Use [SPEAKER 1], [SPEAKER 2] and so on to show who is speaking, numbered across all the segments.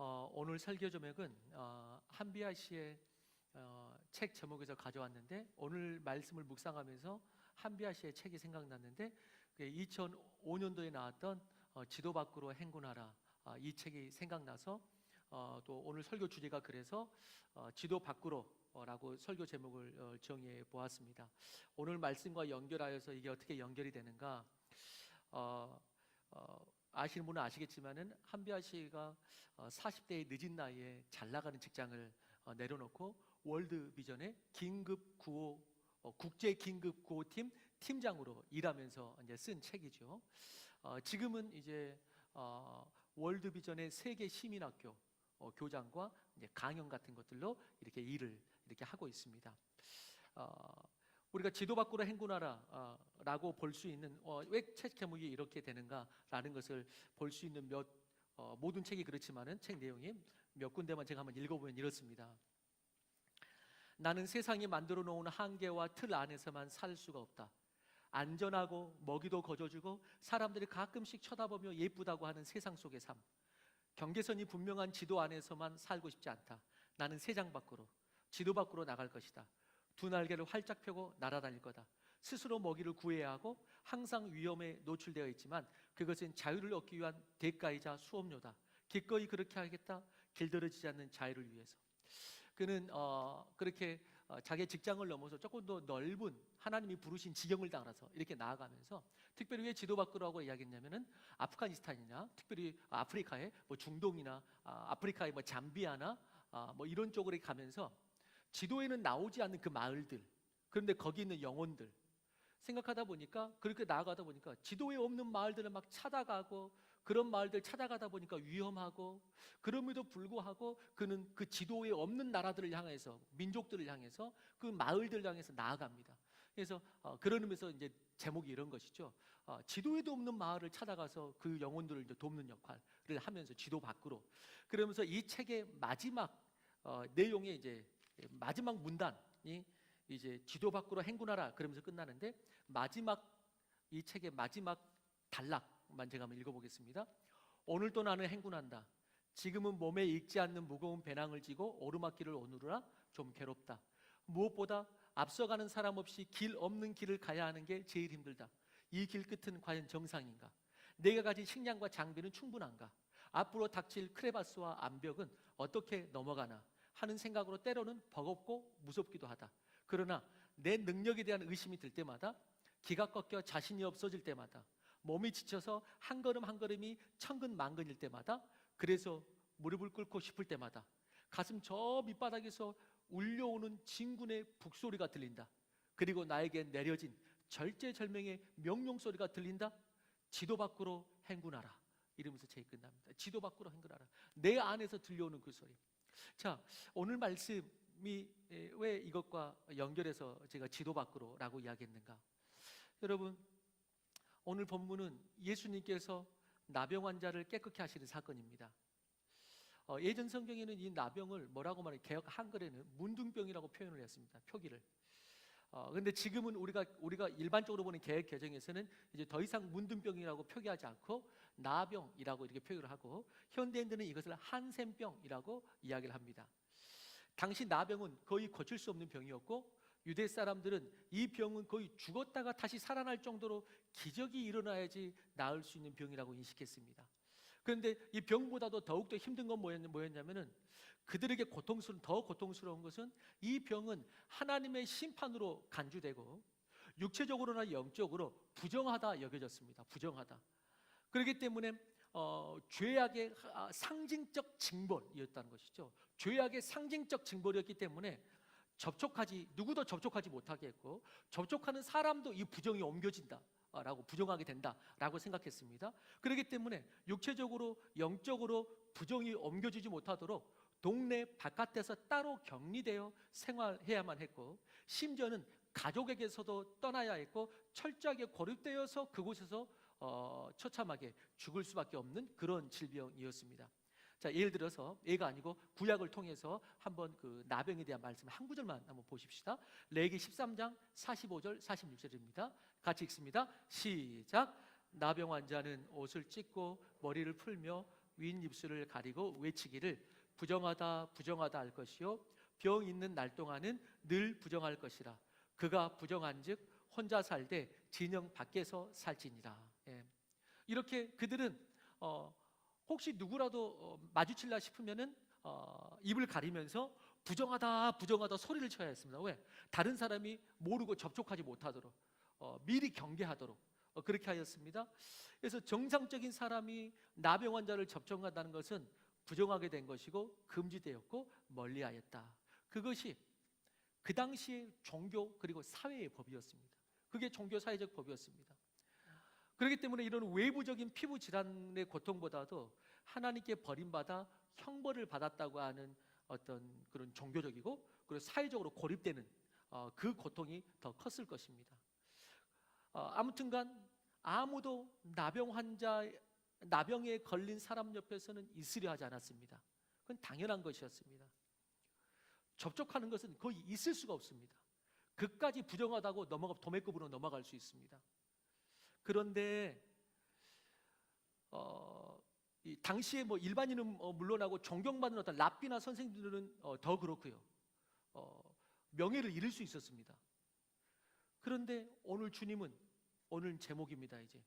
[SPEAKER 1] 오늘 설교 제목은 한비아 씨의 책 제목에서 가져왔는데, 오늘 말씀을 묵상하면서 한비아 씨의 책이 생각났는데, 2005년도에 나왔던 지도 밖으로 행군하라, 이 책이 생각나서 또 오늘 설교 주제가 그래서 지도 밖으로 라고 설교 제목을 정해 보았습니다. 오늘 말씀과 연결하여서 이게 어떻게 연결이 되는가, 아시는 분은 아시겠지만은 한비아 씨가 40대의 늦은 나이에 잘 나가는 직장을 내려놓고 월드 비전의 긴급 구호, 국제 긴급 구호팀 팀장으로 일하면서 이제 쓴 책이죠. 지금은 이제 월드 비전의 세계 시민학교 교장과 이제 강연 같은 것들로 이렇게 일을 이렇게 하고 있습니다. 우리가 지도 밖으로 행군하라 라고 볼 수 있는, 왜 책 제목이 이렇게 되는가라는 것을 볼 수 있는 모든 책이 그렇지만은 책 내용이 몇 군데만 제가 한번 읽어보면 이렇습니다. 나는 세상이 만들어 놓은 한계와 틀 안에서만 살 수가 없다. 안전하고 먹이도 거저주고 사람들이 가끔씩 쳐다보며 예쁘다고 하는 세상 속의 삶, 경계선이 분명한 지도 안에서만 살고 싶지 않다. 나는 세상 밖으로, 지도 밖으로 나갈 것이다. 두 날개를 활짝 펴고 날아다닐 거다. 스스로 먹이를 구해야 하고 항상 위험에 노출되어 있지만 그것은 자유를 얻기 위한 대가이자 수업료다. 기꺼이 그렇게 하겠다. 길들여지지 않는 자유를 위해서. 그는 그렇게 자기의 직장을 넘어서 조금 더 넓은 하나님이 부르신 지경을 따라서 이렇게 나아가면서, 특별히 왜 지도 밖으로 하고 이야기했냐면은 아프가니스탄이나 특별히 아프리카의 중동이나 아프리카의 잠비아나 이런 쪽으로 가면서 지도에는 나오지 않는 그 마을들, 그런데 거기 있는 영혼들 생각하다 보니까, 그렇게 나아가다 보니까 지도에 없는 마을들을 막 찾아가고, 그런 마을들 찾아가다 보니까 위험하고, 그럼에도 불구하고 그는 그 지도에 없는 나라들을 향해서, 민족들을 향해서, 그 마을들을 향해서 나아갑니다. 그래서 그런 의미에서 이제 제목이 이런 것이죠. 지도에도 없는 마을을 찾아가서 그 영혼들을 이제 돕는 역할을 하면서 지도 밖으로. 그러면서 이 책의 마지막 내용의 이제 마지막 문단이 이제 지도 밖으로 행군하라 그러면서 끝나는데, 이 책의 마지막 단락만 제가 한번 읽어보겠습니다. 오늘도 나는 행군한다. 지금은 몸에 익지 않는 무거운 배낭을 지고 오르막길을 오누르라. 좀 괴롭다. 무엇보다 앞서가는 사람 없이 길 없는 길을 가야 하는 게 제일 힘들다. 이 길 끝은 과연 정상인가? 내가 가진 식량과 장비는 충분한가? 앞으로 닥칠 크레바스와 암벽은 어떻게 넘어가나 하는 생각으로 때로는 버겁고 무섭기도 하다. 그러나 내 능력에 대한 의심이 들 때마다, 기가 꺾여 자신이 없어질 때마다, 몸이 지쳐서 한 걸음 한 걸음이 천근만근일 때마다, 그래서 무릎을 꿇고 싶을 때마다 가슴 저 밑바닥에서 울려오는 진군의 북소리가 들린다. 그리고 나에게 내려진 절제절명의 명령소리가 들린다. 지도 밖으로 행군하라. 이러면서 책이 끝납니다. 지도 밖으로 행군하라. 내 안에서 들려오는 그 소리. 자, 오늘 말씀이 왜 이것과 연결해서 제가 지도 밖으로 라고 이야기했는가? 여러분, 오늘 본문은 예수님께서 나병 환자를 깨끗게 하시는 사건입니다. 예전 성경에는 이 나병을 뭐라고 말해요? 개역 한글에는 문둥병이라고 표현을 했습니다. 표기를. 근데 지금은 우리가 일반적으로 보는 개역 개정에서는 이제 더 이상 문둥병이라고 표기하지 않고 나병이라고 이렇게 표기를 하고, 현대인들은 이것을 한센병이라고 이야기를 합니다. 당시 나병은 거의 고칠 수 없는 병이었고, 유대 사람들은 이 병은 거의 죽었다가 다시 살아날 정도로 기적이 일어나야지 나을 수 있는 병이라고 인식했습니다. 그런데 이 병보다도 더욱더 힘든 건 뭐였냐면은, 그들에게 더 고통스러운 것은 이 병은 하나님의 심판으로 간주되고 육체적으로나 영적으로 부정하다 여겨졌습니다. 부정하다. 그렇기 때문에 죄악의 상징적 징벌이었다는 것이죠. 죄악의 상징적 징벌이었기 때문에 누구도 접촉하지 못하게 했고, 접촉하는 사람도 이 부정이 옮겨진다 라고, 부정하게 된다 라고 생각했습니다. 그렇기 때문에 육체적으로 영적으로 부정이 옮겨지지 못하도록 동네 바깥에서 따로 격리되어 생활해야만 했고, 심지어는 가족에게서도 떠나야 했고, 철저하게 고립되어서 그곳에서 처참하게 죽을 수밖에 없는 그런 질병이었습니다. 자, 예를 들어서 예가 아니고 구약을 통해서 한번 그 나병에 대한 말씀을 한 구절만 한번 보십시다. 레위기 13장 45절 46절입니다. 같이 읽습니다. 시작. 나병 환자는 옷을 찢고 머리를 풀며 윈 입술을 가리고 외치기를 부정하다 부정하다 할 것이요 병 있는 날 동안은 늘 부정할 것이라. 그가 부정한즉 혼자 살되 진영 밖에서 살지니라. 예. 이렇게 그들은 혹시 누구라도 마주칠라 싶으면은 입을 가리면서 부정하다 부정하다 소리를 쳐야 했습니다. 왜? 다른 사람이 모르고 접촉하지 못하도록 미리 경계하도록 그렇게 하였습니다. 그래서 정상적인 사람이 나병 환자를 접촉한다는 것은 부정하게 된 것이고 금지되었고 멀리하였다. 그것이 그 당시의 종교 그리고 사회의 법이었습니다. 그게 종교 사회적 법이었습니다. 그렇기 때문에 이런 외부적인 피부 질환의 고통보다도 하나님께 버림받아 형벌을 받았다고 하는 어떤 그런 종교적이고 그리고 사회적으로 고립되는 그 고통이 더 컸을 것입니다. 아무튼간 아무도 나병에 걸린 사람 옆에서는 있으려 하지 않았습니다. 그건 당연한 것이었습니다. 접촉하는 것은 거의 있을 수가 없습니다. 그까지 부정하다고 도매급으로 넘어갈 수 있습니다. 그런데 이 당시에 일반인은 물론하고 존경받는 어떤 랍비나 선생님들은 더 그렇고요. 명예를 잃을 수 있었습니다. 그런데 오늘 제목입니다. 이제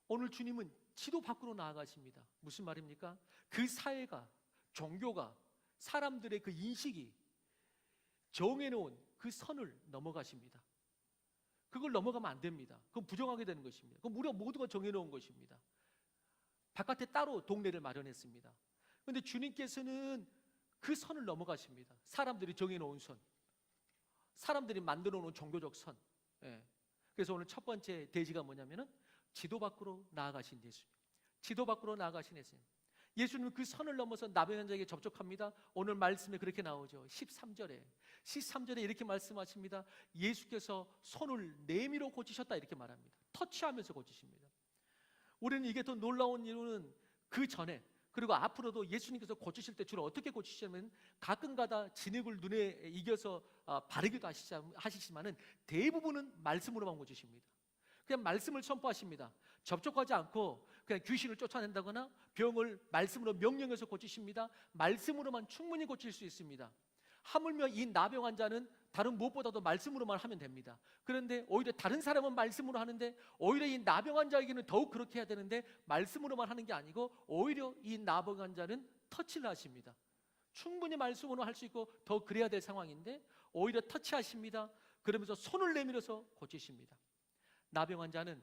[SPEAKER 1] 오늘 주님은 지도 밖으로 나아가십니다. 무슨 말입니까? 그 사회가 종교가 사람들의 그 인식이 정해놓은 그 선을 넘어가십니다. 그걸 넘어가면 안 됩니다. 그건 부정하게 되는 것입니다. 그건 우리가 모두가 정해놓은 것입니다. 바깥에 따로 동네를 마련했습니다. 그런데 주님께서는 그 선을 넘어가십니다. 사람들이 정해놓은 선, 사람들이 만들어 놓은 종교적 선. 예. 그래서 오늘 첫 번째 대지가 뭐냐면은 지도 밖으로 나아가신 예수. 지도 밖으로 나아가신 예수. 예수님은 그 선을 넘어서 나병 환자에게 접촉합니다. 오늘 말씀에 그렇게 나오죠. 13절에 이렇게 말씀하십니다. 예수께서 손을 내밀어 고치셨다 이렇게 말합니다. 터치하면서 고치십니다. 우리는 이게 더 놀라운 이유는 그 전에 그리고 앞으로도 예수님께서 고치실 때 주로 어떻게 고치시냐면 가끔가다 진흙을 눈에 이겨서 바르기도 하시지만은 대부분은 말씀으로만 고치십니다. 그냥 말씀을 선포하십니다. 접촉하지 않고 그냥 귀신을 쫓아낸다거나 병을 말씀으로 명령해서 고치십니다. 말씀으로만 충분히 고칠 수 있습니다. 하물며 이 나병 환자는 다른 무엇보다도 말씀으로만 하면 됩니다. 그런데 오히려 다른 사람은 말씀으로 하는데 오히려 이 나병 환자에게는 더욱 그렇게 해야 되는데 말씀으로만 하는 게 아니고 오히려 이 나병 환자는 터치를 하십니다. 충분히 말씀으로 할 수 있고 더 그래야 될 상황인데 오히려 터치하십니다. 그러면서 손을 내밀어서 고치십니다. 나병 환자는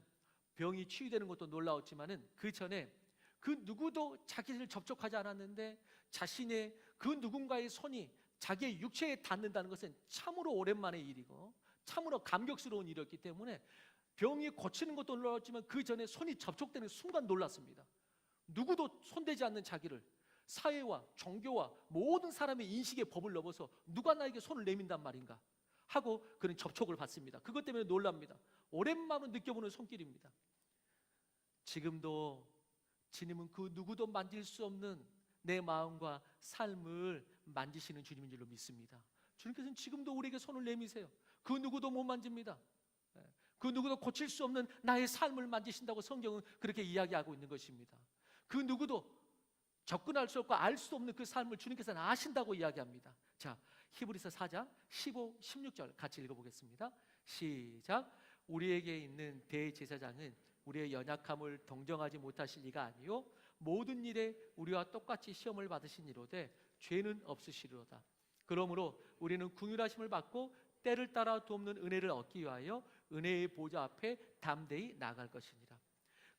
[SPEAKER 1] 병이 치유되는 것도 놀라웠지만은 그 전에 그 누구도 자기를 접촉하지 않았는데 자신의 그 누군가의 손이 자기의 육체에 닿는다는 것은 참으로 오랜만의 일이고 참으로 감격스러운 일이었기 때문에 병이 고치는 것도 놀라웠지만 그 전에 손이 접촉되는 순간 놀랐습니다. 누구도 손대지 않는 자기를 사회와 종교와 모든 사람의 인식의 법을 넘어서 누가 나에게 손을 내민단 말인가 하고 그런 접촉을 받습니다. 그것 때문에 놀랍니다. 오랜만에 느껴보는 손길입니다. 지금도 주님은 그 누구도 만질 수 없는 내 마음과 삶을 만지시는 주님인 줄로 믿습니다. 주님께서는 지금도 우리에게 손을 내미세요. 그 누구도 못 만집니다. 그 누구도 고칠 수 없는 나의 삶을 만지신다고 성경은 그렇게 이야기하고 있는 것입니다. 그 누구도 접근할 수 없고 알 수 없는 그 삶을 주님께서는 아신다고 이야기합니다. 자, 히브리서 4장 15, 16절 같이 읽어보겠습니다. 시작. 우리에게 있는 대제사장은 우리의 연약함을 동정하지 못하실 리가 아니요 모든 일에 우리와 똑같이 시험을 받으신 이로되 죄는 없으시리로다. 그러므로 우리는 긍휼하심을 받고 때를 따라 돕는 은혜를 얻기 위하여 은혜의 보좌 앞에 담대히 나아갈 것이니라.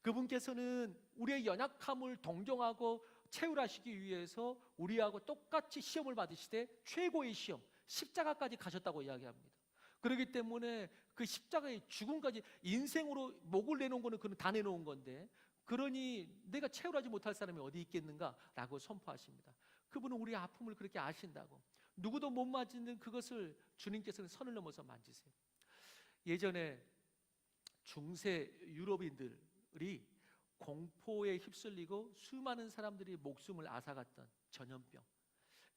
[SPEAKER 1] 그분께서는 우리의 연약함을 동정하고 채울하시기 위해서 우리하고 똑같이 시험을 받으시되 최고의 시험 십자가까지 가셨다고 이야기합니다. 그렇기 때문에 그 십자가의 죽음까지 인생으로 목을 내놓은 거는 그는 다 내놓은 건데 그러니 내가 채울하지 못할 사람이 어디 있겠는가라고 선포하십니다. 그분은 우리의 아픔을 그렇게 아신다고 누구도 못 만지는 그것을 주님께서는 선을 넘어서 만지세요. 예전에 중세 유럽인들이 공포에 휩쓸리고 수많은 사람들이 목숨을 앗아갔던 전염병,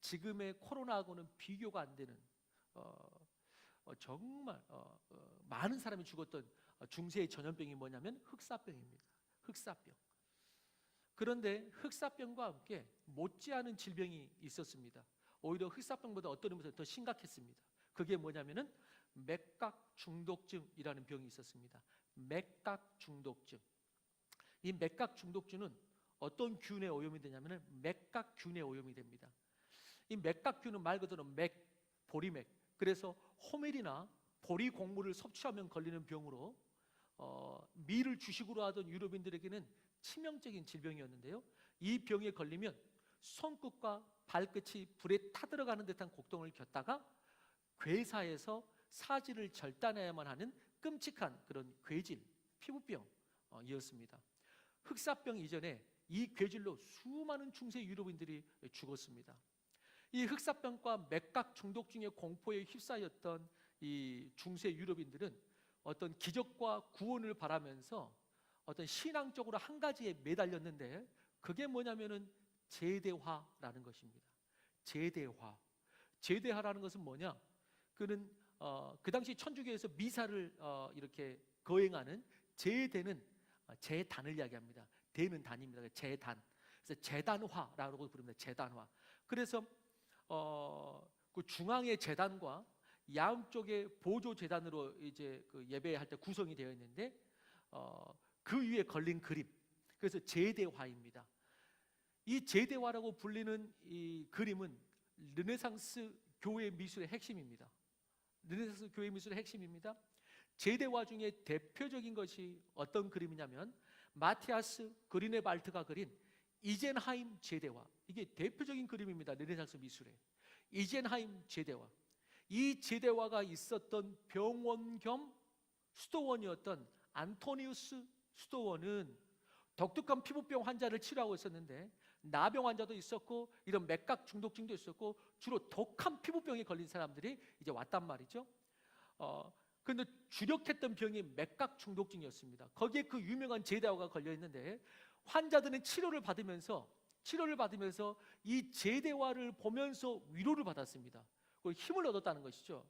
[SPEAKER 1] 지금의 코로나하고는 비교가 안 되는 정말 많은 사람이 죽었던 중세의 전염병이 뭐냐면 흑사병입니다. 흑사병. 그런데 흑사병과 함께 못지않은 질병이 있었습니다. 오히려 흑사병보다 어떤 의미에서 더 심각했습니다. 그게 뭐냐면은 맥각 중독증이라는 병이 있었습니다. 맥각 중독증. 이 맥각 중독증은 어떤 균에 오염이 되냐면은 맥각균에 오염이 됩니다. 이 맥각균은 말 그대로 맥, 보리맥. 그래서 호밀이나 보리 곡물을 섭취하면 걸리는 병으로 밀을 주식으로 하던 유럽인들에게는 치명적인 질병이었는데요. 이 병에 걸리면 손끝과 발끝이 불에 타들어가는 듯한 고통을 겪다가 괴사해서 사지를 절단해야만 하는 끔찍한 그런 괴질, 피부병이었습니다. 흑사병 이전에 이 괴질로 수많은 중세 유럽인들이 죽었습니다. 이 흑사병과 맥각 중독증의 공포에 휩싸였던 이 중세 유럽인들은 어떤 기적과 구원을 바라면서 어떤 신앙적으로 한 가지에 매달렸는데, 그게 뭐냐면은 제대화라는 것입니다. 제대화라는 것은 뭐냐? 그는 그 당시 천주교에서 미사를 이렇게 거행하는 제대는 제단을 이야기합니다. 대는 단입니다. 제단. 그래서 제단화라고 부릅니다. 제단화. 그래서 그 중앙의 제단과 양쪽의 보조 제단으로 이제 그 예배할 때 구성이 되어 있는데 그 위에 걸린 그림. 그래서 제대화입니다. 이 제대화라고 불리는 이 그림은 르네상스 교회 미술의 핵심입니다. 르네상스 교회 미술의 핵심입니다. 제대화 중에 대표적인 것이 어떤 그림이냐면 마티아스 그리네발트가 그린 이젠하임 제대화. 이게 대표적인 그림입니다. 르네상스 미술의 이젠하임 제대화. 이 제대화가 있었던 병원 겸 수도원이었던 안토니우스 수도원은 독특한 피부병 환자를 치료하고 있었는데 나병 환자도 있었고 이런 맥각 중독증도 있었고 주로 독한 피부병에 걸린 사람들이 이제 왔단 말이죠. 그런데 주력했던 병이 맥각 중독증이었습니다. 거기에 그 유명한 제대화가 걸려 있는데 환자들은 치료를 받으면서 이 제대화를 보면서 위로를 받았습니다. 힘을 얻었다는 것이죠.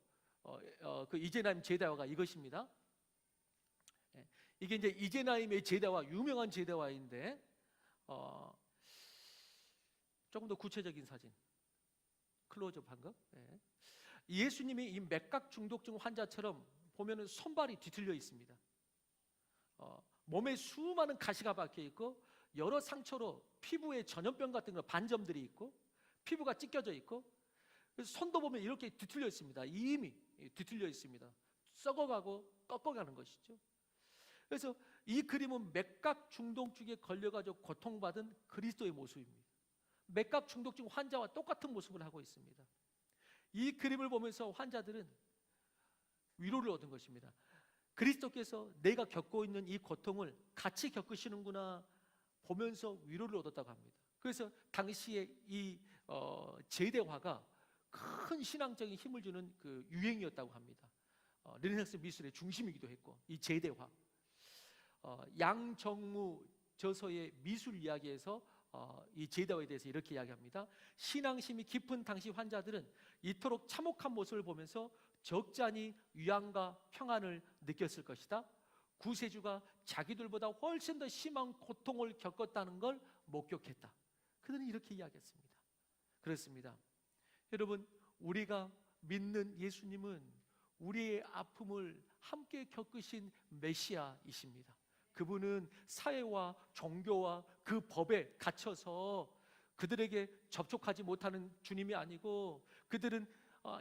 [SPEAKER 1] 그 이제나임 제대화가 이것입니다. 이게 이제 이제나임의 제대화, 유명한 제대화인데 조금 더 구체적인 사진, 클로즈업 한 거. 예수님이 이 맥각 중독증 환자처럼 보면은 손발이 뒤틀려 있습니다. 몸에 수많은 가시가 박혀 있고 여러 상처로 피부에 전염병 같은 거 반점들이 있고 피부가 찢겨져 있고, 그래서 손도 보면 이렇게 뒤틀려 있습니다. 이미 뒤틀려 있습니다. 썩어가고 꺾어가는 것이죠. 그래서 이 그림은 맥각 중독증에 걸려가지고 고통받은 그리스도의 모습입니다. 맥각 중독증 환자와 똑같은 모습을 하고 있습니다. 이 그림을 보면서 환자들은 위로를 얻은 것입니다. 그리스도께서 내가 겪고 있는 이 고통을 같이 겪으시는구나 보면서 위로를 얻었다고 합니다. 그래서 당시에 이 제대화가 큰 신앙적인 힘을 주는 그 유행이었다고 합니다. 르네상스 미술의 중심이기도 했고, 이 제대화. 양정무 저서의 미술 이야기에서 이 제대화에 대해서 이렇게 이야기합니다. 신앙심이 깊은 당시 환자들은 이토록 참혹한 모습을 보면서 적잖이 위안과 평안을 느꼈을 것이다. 구세주가 자기들보다 훨씬 더 심한 고통을 겪었다는 걸 목격했다. 그들은 이렇게 이야기했습니다. 그렇습니다. 여러분, 우리가 믿는 예수님은 우리의 아픔을 함께 겪으신 메시아이십니다. 그분은 사회와 종교와 그 법에 갇혀서 그들에게 접촉하지 못하는 주님이 아니고,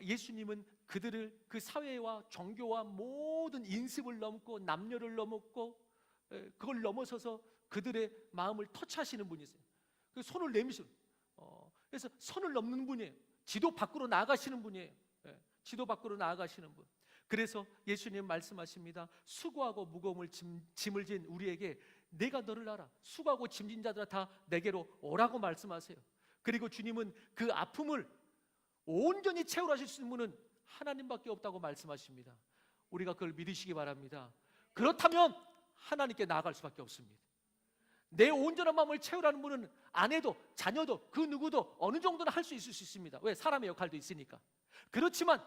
[SPEAKER 1] 예수님은 그들을 그 사회와 종교와 모든 인습을 넘고 남녀를 넘었고 그걸 넘어서서 그들의 마음을 터치하시는 분이세요. 그 손을 내미시는, 그래서 선을 넘는 분이에요. 지도 밖으로 나아가시는 분이에요. 지도 밖으로 나아가시는 분. 그래서 예수님 말씀하십니다. 수고하고 무거움을 짐을 진 우리에게 내가 너를 알아. 수고하고 짐진 자들아 다 내게로 오라고 말씀하세요. 그리고 주님은 그 아픔을 온전히 채우라 하실 수 있는 분은 하나님밖에 없다고 말씀하십니다. 우리가 그걸 믿으시기 바랍니다. 그렇다면 하나님께 나아갈 수밖에 없습니다. 내 온전한 마음을 채우라는 분은 아내도 자녀도 그 누구도 어느 정도는 할 수 있을 수 있습니다. 왜? 사람의 역할도 있으니까. 그렇지만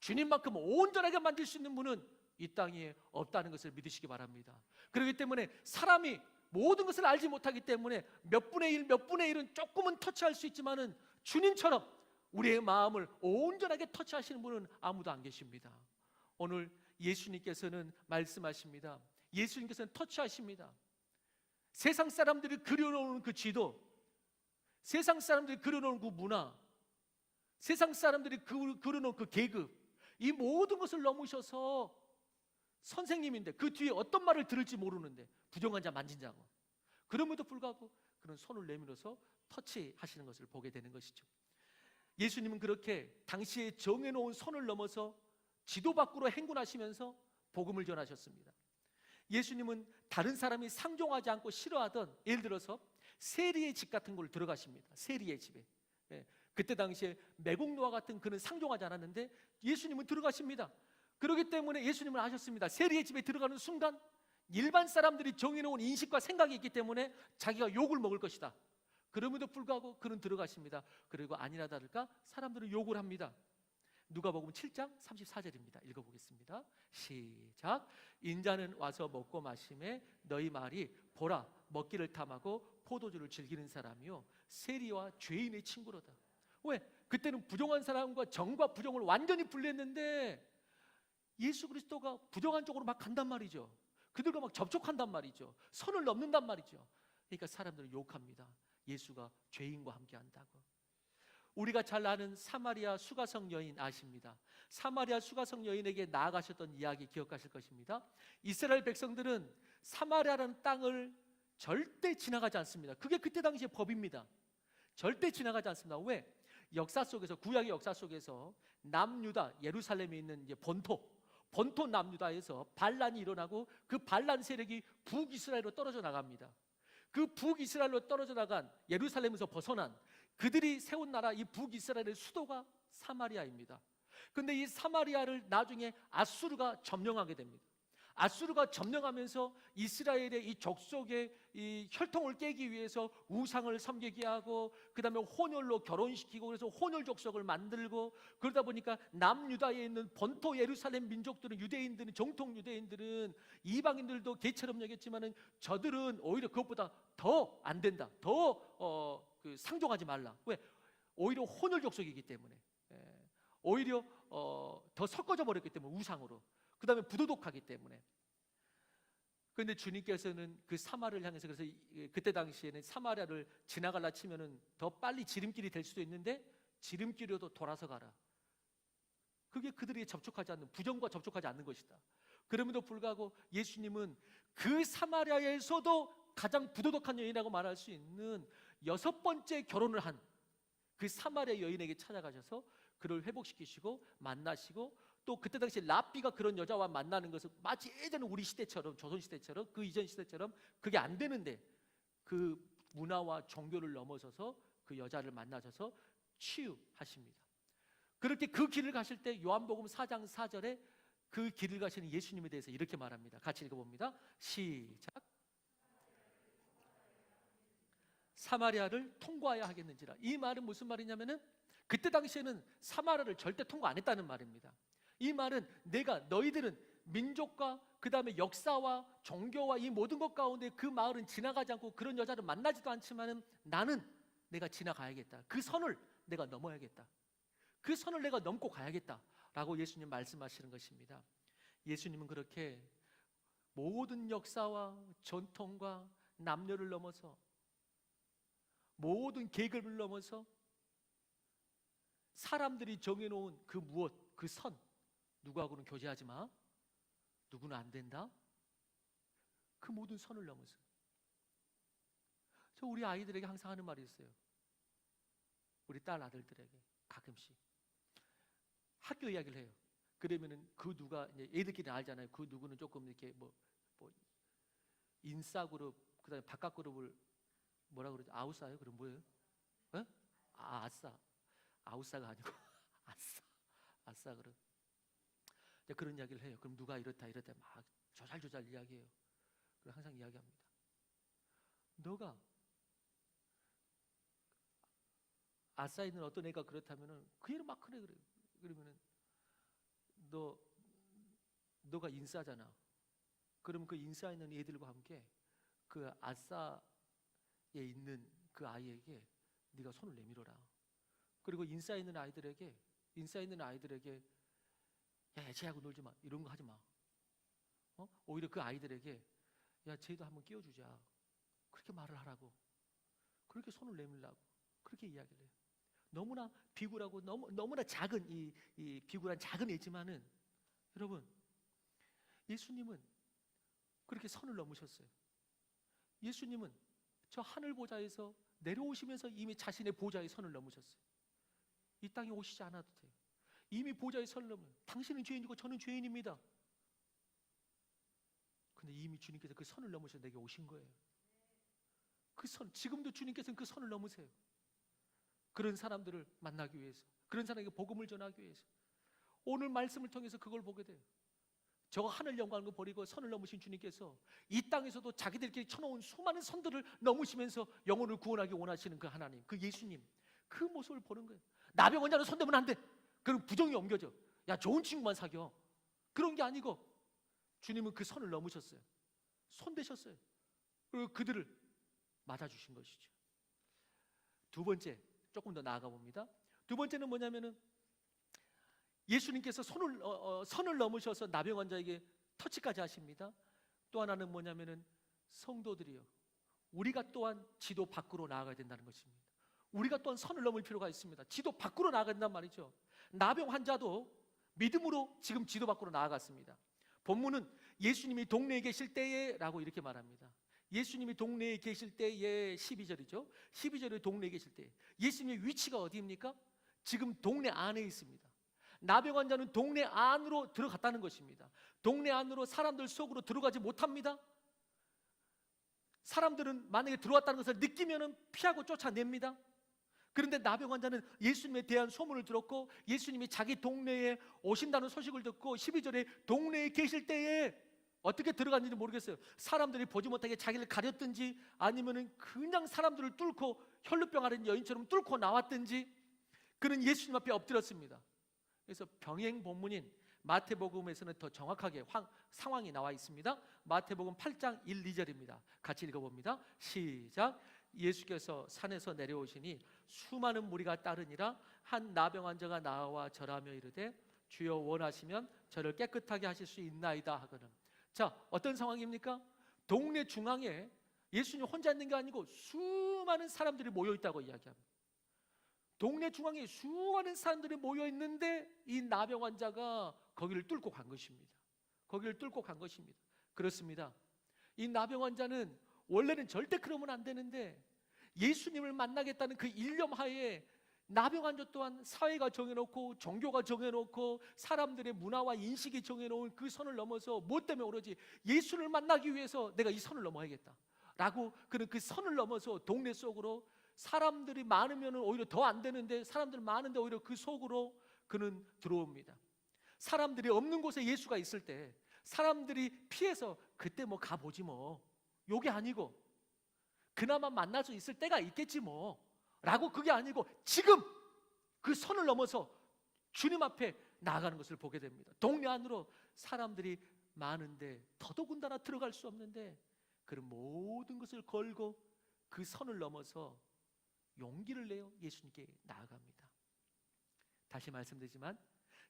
[SPEAKER 1] 주님만큼 온전하게 만들 수 있는 분은 이 땅에 없다는 것을 믿으시기 바랍니다. 그렇기 때문에 사람이 모든 것을 알지 못하기 때문에 몇 분의 일, 몇 분의 일은 조금은 터치할 수 있지만은 주님처럼 우리의 마음을 온전하게 터치하시는 분은 아무도 안 계십니다. 오늘 예수님께서는 말씀하십니다. 예수님께서는 터치하십니다. 세상 사람들이 그려놓은 그 지도, 세상 사람들이 그려놓은 그 문화, 세상 사람들이 그려놓은 그 계급, 이 모든 것을 넘으셔서 선생님인데 그 뒤에 어떤 말을 들을지 모르는데 부정한 자 만진 자고, 그럼에도 불구하고 그런 손을 내밀어서 터치하시는 것을 보게 되는 것이죠. 예수님은 그렇게 당시에 정해놓은 선을 넘어서 지도 밖으로 행군하시면서 복음을 전하셨습니다. 예수님은 다른 사람이 상종하지 않고 싫어하던, 예를 들어서 세리의 집 같은 걸 들어가십니다. 세리의 집에. 그때 당시에 매국노와 같은 그는 상종하지 않았는데 예수님은 들어가십니다. 그렇기 때문에 예수님은 아셨습니다. 세리의 집에 들어가는 순간 일반 사람들이 정해놓은 인식과 생각이 있기 때문에 자기가 욕을 먹을 것이다. 그럼에도 불구하고 그는 들어가십니다. 그리고 아니나 다를까 사람들은 욕을 합니다. 누가복음 7장 34절입니다. 읽어보겠습니다. 시작. 인자는 와서 먹고 마심에 너희 말이 보라 먹기를 탐하고 포도주를 즐기는 사람이요 세리와 죄인의 친구로다. 왜? 그때는 부정한 사람과 정과 부정을 완전히 분리했는데 예수 그리스도가 부정한 쪽으로 막 간단 말이죠. 그들과 막 접촉한단 말이죠. 선을 넘는단 말이죠. 그러니까 사람들은 욕합니다. 예수가 죄인과 함께 한다고. 우리가 잘 아는 사마리아 수가성 여인 아십니다. 사마리아 수가성 여인에게 나아가셨던 이야기 기억하실 것입니다. 이스라엘 백성들은 사마리아라는 땅을 절대 지나가지 않습니다. 그게 그때 당시의 법입니다. 절대 지나가지 않습니다. 왜? 역사 속에서, 구약의 역사 속에서 남유다, 예루살렘에 있는 이제 본토 남유다에서 반란이 일어나고 그 반란 세력이 북이스라엘로 떨어져 나갑니다. 그 북이스라엘로 떨어져 나간, 예루살렘에서 벗어난 그들이 세운 나라, 이 북이스라엘의 수도가 사마리아입니다. 그런데 이 사마리아를 나중에 아수르가 점령하게 됩니다. 아수르가 점령하면서 이스라엘의 이 족속의 이 혈통을 깨기 위해서 우상을 섬기게 하고, 그 다음에 혼혈로 결혼시키고, 그래서 혼혈 족속을 만들고, 그러다 보니까 남유다에 있는 본토 예루살렘 민족들은, 유대인들은, 정통 유대인들은 이방인들도 개처럼 여겼지만은 저들은 오히려 그것보다 더 안 된다, 더 상종하지 말라. 왜? 오히려 혼혈 족속이기 때문에, 오히려 더 섞어져 버렸기 때문에, 우상으로. 그 다음에 부도덕하기 때문에. 그런데 주님께서는 그 사마리아를 향해서, 그래서 그때 당시에는 사마리아를 지나가려 치면은 더 빨리 지름길이 될 수도 있는데 지름길로도 돌아서 가라. 그게 그들이 접촉하지 않는, 부정과 접촉하지 않는 것이다. 그럼에도 불구하고 예수님은 그 사마리아에서도 가장 부도덕한 여인이라고 말할 수 있는 6번째 결혼을 한 그 사마리아 여인에게 찾아가셔서 그를 회복시키시고 만나시고, 또 그때 당시 랍비가 그런 여자와 만나는 것은 마치 예전에 우리 시대처럼, 조선 시대처럼, 그 이전 시대처럼 그게 안 되는데 그 문화와 종교를 넘어서서 그 여자를 만나셔서 치유하십니다. 그렇게 그 길을 가실 때 요한복음 4장 4절에 그 길을 가시는 예수님에 대해서 이렇게 말합니다. 같이 읽어봅니다. 시작. 사마리아를 통과해야 하겠는지라. 이 말은 무슨 말이냐면은 그때 당시에는 사마리아를 절대 통과 안 했다는 말입니다. 이 말은 너희들은 민족과 그 다음에 역사와 종교와 이 모든 것 가운데 그 마을은 지나가지 않고 그런 여자를 만나지도 않지만은 나는 내가 지나가야겠다. 그 선을 내가 넘어야겠다. 그 선을 내가 넘고 가야겠다 라고 예수님 말씀하시는 것입니다. 예수님은 그렇게 모든 역사와 전통과 남녀를 넘어서, 모든 계급을 넘어서 사람들이 정해놓은 그 무엇, 그 선, 누구하고는 교제하지 마, 누구는 안 된다, 그 모든 선을 넘어서. 저 우리 아이들에게 항상 하는 말이 있어요. 우리 딸 아들들에게 가끔씩 학교 이야기를 해요. 그러면은 그 누가, 이제 애들끼리 알잖아요. 그 누구는 조금 이렇게 뭐 인싸 그룹, 그다음에 바깥 그룹을 뭐라 그러죠? 아웃사요? 그럼 뭐예요? 어? 아싸. 아웃사가 아니고 아싸 그룹. 그런 이야기를 해요. 그럼 누가 이렇다 막 조잘조잘 이야기해요. 그럼 항상 이야기합니다. 너가 아싸에 있는 어떤 애가 그렇다면은 그 애는 막 그래. 그러면은 너가 인싸잖아. 그러면 그 인싸에 있는 애들과 함께 그 아싸에 있는 그 아이에게 네가 손을 내밀어라. 그리고 인싸에 있는 아이들에게 야, 쟤하고 놀지 마, 이런 거 하지 마. 오히려 그 아이들에게 야, 쟤도 한번 끼워주자, 그렇게 말을 하라고, 그렇게 손을 내밀라고, 그렇게 이야기를 해요. 너무나 비굴하고 너무나 작은 이 비굴한 작은 애지만은, 여러분, 예수님은 그렇게 선을 넘으셨어요. 예수님은 저 하늘 보좌에서 내려오시면서 이미 자신의 보좌의 선을 넘으셨어요. 이 땅에 오시지 않아도 돼요. 이미 보좌의 선을 넘으면, 당신은 죄인이고 저는 죄인입니다. 근데 이미 주님께서 그 선을 넘으셔서 내게 오신 거예요. 그 선, 지금도 주님께서는 그 선을 넘으세요. 그런 사람들을 만나기 위해서, 그런 사람에게 복음을 전하기 위해서. 오늘 말씀을 통해서 그걸 보게 돼요. 저 하늘 영광을 버리고 선을 넘으신 주님께서 이 땅에서도 자기들끼리 쳐놓은 수많은 선들을 넘으시면서 영혼을 구원하기 원하시는 그 하나님, 그 예수님, 그 모습을 보는 거예요. 나병 환자는 손대면 안 돼. 그럼 부정이 옮겨져. 야, 좋은 친구만 사겨. 그런 게 아니고 주님은 그 선을 넘으셨어요. 손대셨어요. 그리고 그들을 맞아주신 것이죠. 두 번째, 조금 더 나아가 봅니다. 두 번째는 뭐냐면은 예수님께서 선을 넘으셔서 나병 환자에게 터치까지 하십니다. 또 하나는 뭐냐면은 성도들이요, 우리가 또한 지도 밖으로 나아가야 된다는 것입니다. 우리가 또한 선을 넘을 필요가 있습니다. 지도 밖으로 나아가야 된단 말이죠. 나병 환자도 믿음으로 지금 지도 밖으로 나아갔습니다. 본문은 예수님이 동네에 계실 때에 라고 이렇게 말합니다. 예수님이 동네에 계실 때의 12절이죠. 12절에 동네에 계실 때, 예수님의 위치가 어디입니까? 지금 동네 안에 있습니다. 나병 환자는 동네 안으로 들어갔다는 것입니다. 동네 안으로 사람들 속으로 들어가지 못합니다. 사람들은 만약에 들어왔다는 것을 느끼면 피하고 쫓아냅니다. 그런데 나병 환자는 예수님에 대한 소문을 들었고 예수님이 자기 동네에 오신다는 소식을 듣고 12절에 동네에 계실 때에 어떻게 들어갔는지 모르겠어요. 사람들이 보지 못하게 자기를 가렸든지 아니면은 그냥 사람들을 뚫고 혈루병 앓은 여인처럼 뚫고 나왔든지 그는 예수님 앞에 엎드렸습니다. 그래서 병행 본문인 마태복음에서는 더 정확하게 상황이 나와 있습니다. 마태복음 8장 1, 2절입니다. 같이 읽어봅니다. 시작. 예수께서 산에서 내려오시니 수많은 무리가 따르니라. 한 나병 환자가 나와 절하며 이르되 주여 원하시면 저를 깨끗하게 하실 수 있나이다 하거든. 자, 어떤 상황입니까? 동네 중앙에 예수님 혼자 있는 게 아니고 수많은 사람들이 모여 있다고 이야기합니다. 동네 중앙에 수많은 사람들이 모여 있는데 이 나병 환자가 거기를 뚫고 간 것입니다. 거기를 뚫고 간 것입니다. 그렇습니다. 이 나병 환자는 원래는 절대 그러면 안 되는데 예수님을 만나겠다는 그 일념하에 나병 환자 또한 사회가 정해놓고 종교가 정해놓고 사람들의 문화와 인식이 정해놓은 그 선을 넘어서 뭐 때문에 오로지 예수를 만나기 위해서 내가 이 선을 넘어야겠다 라고 그는 그 선을 넘어서 동네 속으로, 사람들이 많으면 오히려 더 안 되는데 사람들 많은데 오히려 그 속으로 그는 들어옵니다. 사람들이 없는 곳에 예수가 있을 때 사람들이 피해서 그때 뭐 가보지 뭐, 요게 아니고 그나마 만날 수 있을 때가 있겠지 뭐 라고, 그게 아니고 지금 그 선을 넘어서 주님 앞에 나아가는 것을 보게 됩니다. 동네 안으로 사람들이 많은데 더더군다나 들어갈 수 없는데 그런 모든 것을 걸고 그 선을 넘어서 용기를 내어 예수님께 나아갑니다. 다시 말씀드리지만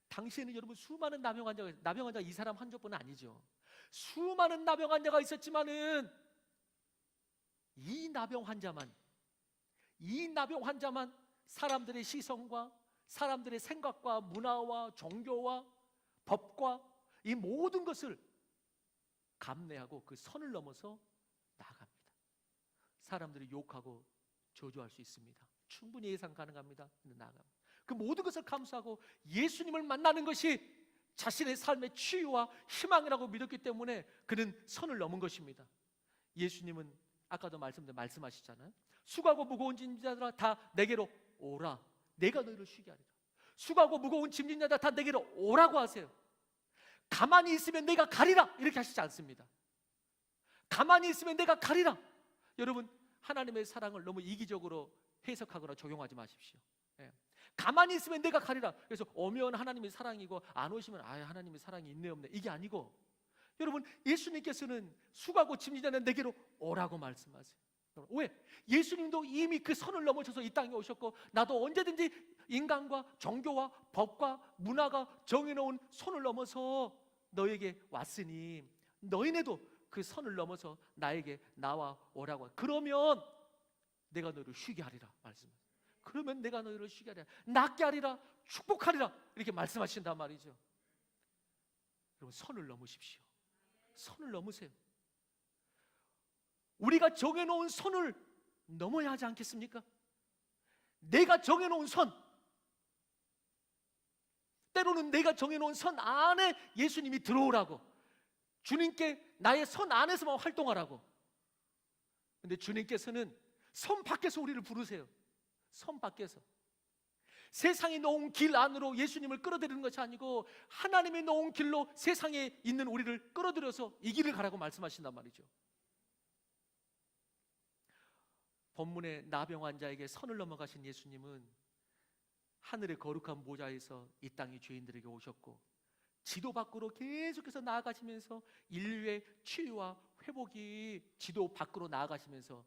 [SPEAKER 1] 당시에는 여러분 수많은 나병 환자가 이 사람 한 조뿐은 아니죠. 수많은 나병 환자가 있었지만은 이 나병 환자만 사람들의 시선과 사람들의 생각과 문화와 종교와 법과 이 모든 것을 감내하고 그 선을 넘어서 나아갑니다. 사람들이 욕하고 저주할 수 있습니다. 충분히 예상 가능합니다. 나아갑니다. 그 모든 것을 감수하고 예수님을 만나는 것이 자신의 삶의 치유와 희망이라고 믿었기 때문에 그는 선을 넘은 것입니다. 예수님은 아까도 말씀하시잖아요. 수고하고 무거운 짐진자들아 다 내게로 오라, 내가 너희를 쉬게 하리라. 수고하고 무거운 짐진자들아 다 내게로 오라고 하세요. 가만히 있으면 내가 가리라 이렇게 하시지 않습니다. 가만히 있으면 내가 가리라. 여러분, 하나님의 사랑을 너무 이기적으로 해석하거나 적용하지 마십시오. 가만히 있으면 내가 가리라. 그래서 오면 하나님의 사랑이고 안 오시면 하나님의 사랑이 있네 없네, 이게 아니고 여러분, 예수님께서는 수고하고 짐지는 내게로 오라고 말씀하세요. 왜? 예수님도 이미 그 선을 넘어서서 이 땅에 오셨고, 나도 언제든지 인간과 종교와 법과 문화가 정해놓은 선을 넘어서 너에게 왔으니 너희네도 그 선을 넘어서 나에게 나와 오라고. 그러면 내가 너희를 쉬게 하리라 말씀하세요. 그러면 내가 너희를 쉬게 하리라, 낫게 하리라, 축복하리라, 이렇게 말씀하신단 말이죠. 여러분, 선을 넘으십시오. 선을 넘으세요. 우리가 정해놓은 선을 넘어야 하지 않겠습니까? 내가 정해놓은 선, 때로는 내가 정해놓은 선 안에 예수님이 들어오라고, 주님께 나의 선 안에서만 활동하라고. 근데 주님께서는 선 밖에서 우리를 부르세요. 선 밖에서. 세상이 놓은 길 안으로 예수님을 끌어들이는 것이 아니고 하나님이 놓은 길로 세상에 있는 우리를 끌어들여서 이 길을 가라고 말씀하신단 말이죠. 본문의 나병 환자에게 선을 넘어가신 예수님은 하늘의 거룩한 보좌에서 이 땅의 죄인들에게 오셨고, 지도 밖으로 계속해서 나아가시면서 인류의 치유와 회복이 지도 밖으로 나아가시면서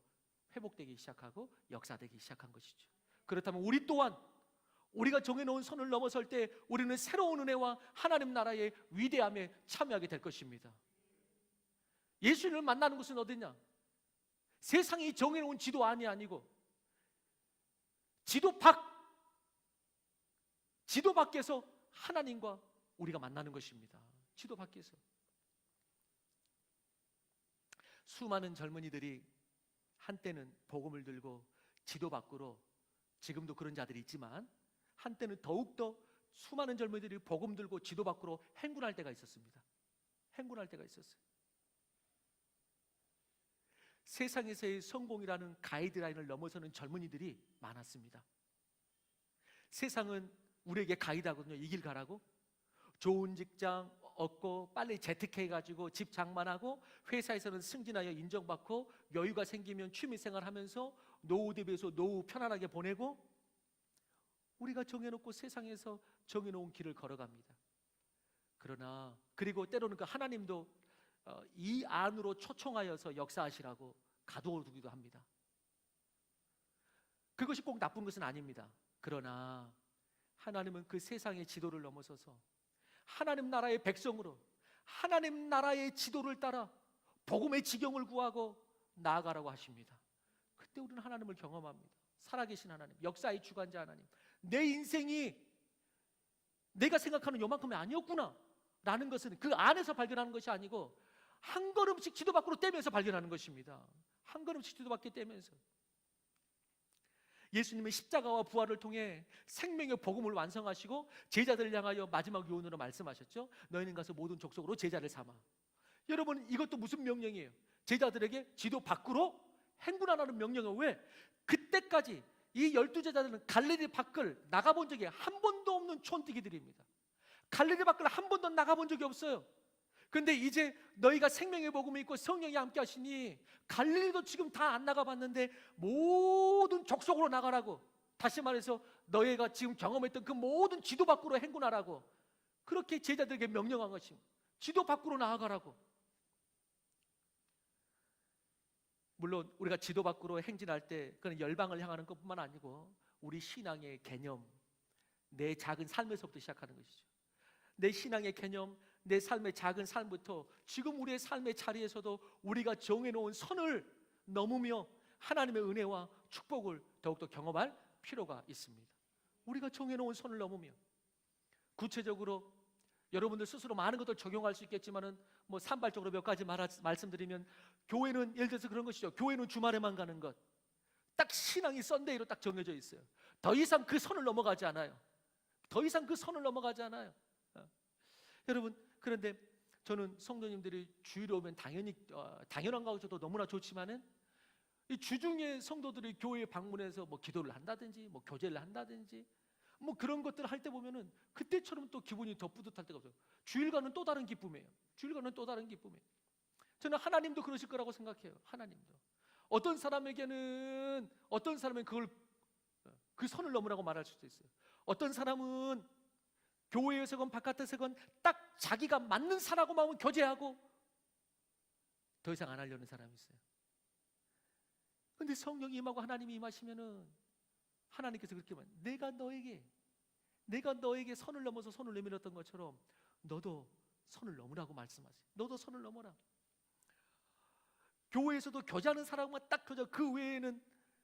[SPEAKER 1] 회복되기 시작하고 역사되기 시작한 것이죠. 그렇다면 우리 또한 우리가 정해놓은 선을 넘어설 때 우리는 새로운 은혜와 하나님 나라의 위대함에 참여하게 될 것입니다. 예수님을 만나는 곳은 어디냐? 세상이 정해놓은 지도 안이 아니고 지도 밖에서 하나님과 우리가 만나는 것입니다. 지도 밖에서. 수많은 젊은이들이 한때는 복음을 들고 지도 밖으로, 지금도 그런 자들이 있지만 한때는 더욱더 수많은 젊은이들이 복음 들고 지도 밖으로 행군할 때가 있었습니다. 행군할 때가 있었어요. 세상에서의 성공이라는 가이드라인을 넘어서는 젊은이들이 많았습니다. 세상은 우리에게 가이드하거든요. 이 길 가라고. 좋은 직장 얻고 빨리 재택해가지고 집 장만하고, 회사에서는 승진하여 인정받고, 여유가 생기면 취미생활하면서 노후 대비해서 노후 편안하게 보내고, 우리가 정해놓고 세상에서 정해놓은 길을 걸어갑니다. 그러나 그리고 때로는 그 하나님도 이 안으로 초청하여서 역사하시라고 가둬두기도 합니다. 그것이 꼭 나쁜 것은 아닙니다. 그러나 하나님은 그 세상의 지도를 넘어서서 하나님 나라의 백성으로 하나님 나라의 지도를 따라 복음의 지경을 구하고 나아가라고 하십니다. 그때 우리는 하나님을 경험합니다. 살아계신 하나님, 역사의 주관자 하나님, 내 인생이 내가 생각하는 요만큼이 아니었구나 라는 것은 그 안에서 발견하는 것이 아니고 한 걸음씩 지도 밖으로 떼면서 발견하는 것입니다. 한 걸음씩 지도 밖에 떼면서. 예수님은 십자가와 부활을 통해 생명의 복음을 완성하시고 제자들을 향하여 마지막 요원으로 말씀하셨죠. 너희는 가서 모든 족속으로 제자를 삼아. 여러분, 이것도 무슨 명령이에요? 제자들에게 지도 밖으로 행군하라는 명령은 왜? 그때까지 이 12제자들은 갈릴리 밖을 나가본 적이 한 번도 없는 촌뜨기들입니다. 갈릴리 밖을 한 번도 나가본 적이 없어요. 그런데 이제 너희가 생명의 복음이 있고 성령이 함께 하시니 갈릴리도 지금 다 안 나가봤는데 모든 족속으로 나가라고, 다시 말해서 너희가 지금 경험했던 그 모든 지도 밖으로 행군하라고 그렇게 제자들에게 명령한 것입니다. 지도 밖으로 나아가라고. 물론 우리가 지도 밖으로 행진할 때 그는 열방을 향하는 것뿐만 아니고 우리 신앙의 개념, 내 작은 삶에서부터 시작하는 것이죠. 내 신앙의 개념, 내 삶의 작은 삶부터 지금 우리의 삶의 자리에서도 우리가 정해놓은 선을 넘으며 하나님의 은혜와 축복을 더욱더 경험할 필요가 있습니다. 우리가 정해놓은 선을 넘으며, 구체적으로 여러분들 스스로 많은 것들 적용할 수 있겠지만은 뭐 산발적으로 몇 가지 말씀드리면, 교회는 예를 들어서 그런 것이죠. 교회는 주말에만 가는 것. 딱 신앙이 썬데이로 딱 정해져 있어요. 더 이상 그 선을 넘어가지 않아요. 더 이상 그 선을 넘어가지 않아요. 여러분, 그런데 저는 성도님들이 주일에 오면 당연한 것도 너무나 좋지만은 이 주중에 성도들이 교회에 방문해서 뭐 기도를 한다든지 뭐 교제를 한다든지 뭐 그런 것들을 할 때 보면은 그때처럼 또 기분이 더 뿌듯할 때가 없어요. 주일과는 또 다른 기쁨이에요. 주일과는 또 다른 기쁨이에요. 저는 하나님도 그러실 거라고 생각해요. 하나님도 어떤 사람에게는 그걸 그 선을 넘으라고 말할 수도 있어요. 어떤 사람은 교회에서건 바깥에서건 딱 자기가 맞는 사람하고만 교제하고 더 이상 안 하려는 사람이 있어요. 근데 성령이 임하고 하나님이 임하시면은 하나님께서 그렇게 말, 내가 너에게 선을 넘어서 손을 내밀었던 것처럼 너도 선을 넘으라고 말씀하세요. 너도 선을 넘어라. 교회에서도 교제하는 사람만 딱 교제, 그 외에는